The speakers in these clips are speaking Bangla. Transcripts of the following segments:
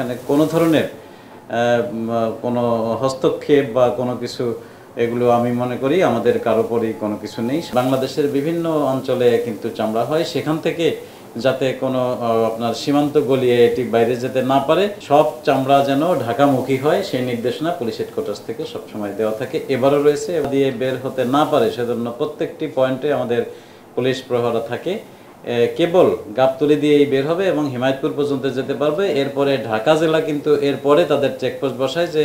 এখানে কোনো ধরনের কোনো হস্তক্ষেপ বা কোনো কিছু এগুলো আমি মনে করি আমাদের কারোপরই কোনো কিছু নেই। বাংলাদেশের বিভিন্ন অঞ্চলে কিন্তু চামড়া হয়, সেখান থেকে যাতে কোনো আপনার সীমান্ত গলিয়ে এটি বাইরে যেতে না পারে, সব চামড়া যেন ঢাকামুখী হয় সেই নির্দেশনা পুলিশ হেডকোয়ার্টার্স থেকে সবসময় দেওয়া থাকে, এবারও রয়েছে। দিয়ে বের হতে না পারে সেজন্য প্রত্যেকটি পয়েন্টে আমাদের পুলিশ প্রহরা থাকে। কেবল গাবতলী দিয়েই বের হবে এবং হিমায়তপুর পর্যন্ত যেতে পারবে। এরপরে ঢাকা জেলা কিন্তু এরপরে তাদের চেকপোস্ট বসায় যে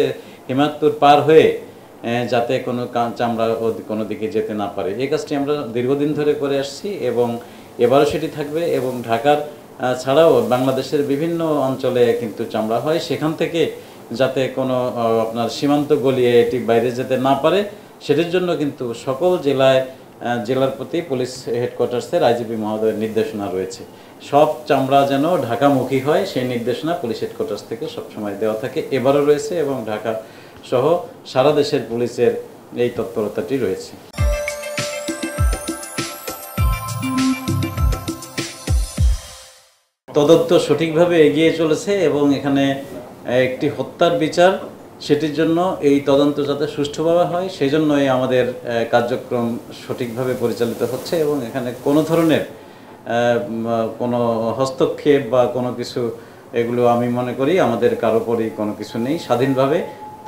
হিমায়তপুর পার হয়ে যাতে কোনো চামড়া কোনো দিকে যেতে না পারে। এই কাজটি আমরা দীর্ঘদিন ধরে করে আসছি এবং এবারও সেটি থাকবে। এবং ঢাকার ছাড়াও বাংলাদেশের বিভিন্ন অঞ্চলে কিন্তু চামড়া হয়, সেখান থেকে যাতে কোনো আপনার সীমান্ত গলিয়ে এটি বাইরে যেতে না পারে সেটির জন্য কিন্তু সকল জেলার প্রতি পুলিশ হেডকোয়ার্টার্সের আইজিপি মহোদয়ের নির্দেশনা রয়েছে। সব চামড়া যেন ঢাকামুখী হয় সেই নির্দেশনা পুলিশ হেডকোয়ার্টার্স থেকে সবসময় দেওয়া থাকে, এবারও রয়েছে এবং ঢাকা সহ সারা দেশের পুলিশের এই তৎপরতাটি রয়েছে। তদন্ত সঠিকভাবে এগিয়ে চলেছে এবং এখানে একটি হত্যার বিচার, সেটির জন্য এই তদন্ত যাতে সুষ্ঠুভাবে হয় সেই জন্যই আমাদের কার্যক্রম সঠিকভাবে পরিচালিত হচ্ছে এবং এখানে কোনো ধরনের কোনো হস্তক্ষেপ বা কোনো কিছু এগুলো আমি মনে করি আমাদের কারোপরই কোনো কিছু নেই। স্বাধীনভাবে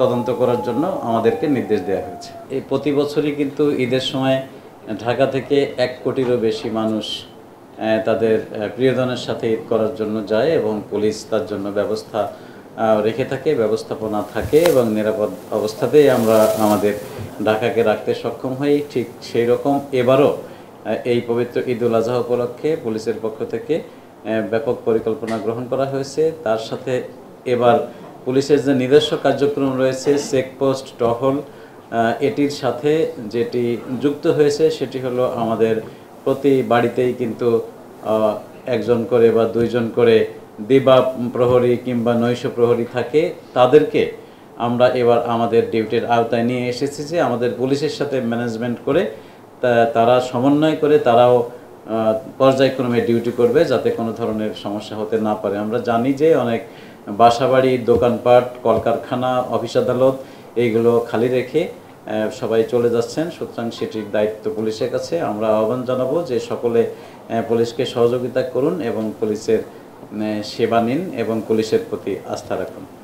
তদন্ত করার জন্য আমাদেরকে নির্দেশ দেওয়া হয়েছে। এই প্রতি বছরই কিন্তু ঈদের সময় ঢাকা থেকে 1 কোটিরও বেশি মানুষ তাদের প্রিয়জনের সাথে ঈদ করার জন্য যায় এবং পুলিশ তার জন্য ব্যবস্থা রেখে থাকে, ব্যবস্থাপনা থাকে এবং নিরাপদ অবস্থাতেই আমরা আমাদের ঢাকাকে রাখতে সক্ষম হই। ঠিক সেই রকম এবারও এই পবিত্র ঈদ উল আজহা উপলক্ষে পুলিশের পক্ষ থেকে ব্যাপক পরিকল্পনা গ্রহণ করা হয়েছে। তার সাথে এবার পুলিশের যে নিজস্ব কার্যক্রম রয়েছে চেকপোস্ট, টহল, এটির সাথে যেটি যুক্ত হয়েছে সেটি হলো আমাদের প্রতি বাড়িতেই কিন্তু 1 জন করে বা 2 জন করে দিবা প্রহরী কিংবা নৈশ প্রহরী থাকে। তাদেরকে আমরা এবার আমাদের ডিউটির আওতায় নিয়ে এসেছি যে আমাদের পুলিশের সাথে ম্যানেজমেন্ট করে তারা সমন্বয় করে তারাও পর্যায়ক্রমে ডিউটি করবে যাতে কোনো ধরনের সমস্যা হতে না পারে। আমরা জানি যে অনেক বাসাবাড়ি, দোকানপাট, কলকারখানা, অফিস আদালত এইগুলো খালি রেখে সবাই চলে যাচ্ছেন, সুতরাং সেটির দায়িত্ব পুলিশের কাছে। আমরা আহ্বান জানাবো যে সকলে পুলিশকে সহযোগিতা করুন এবং পুলিশের সেবা নিন এবং পুলিশের প্রতি আস্থা রাখুন।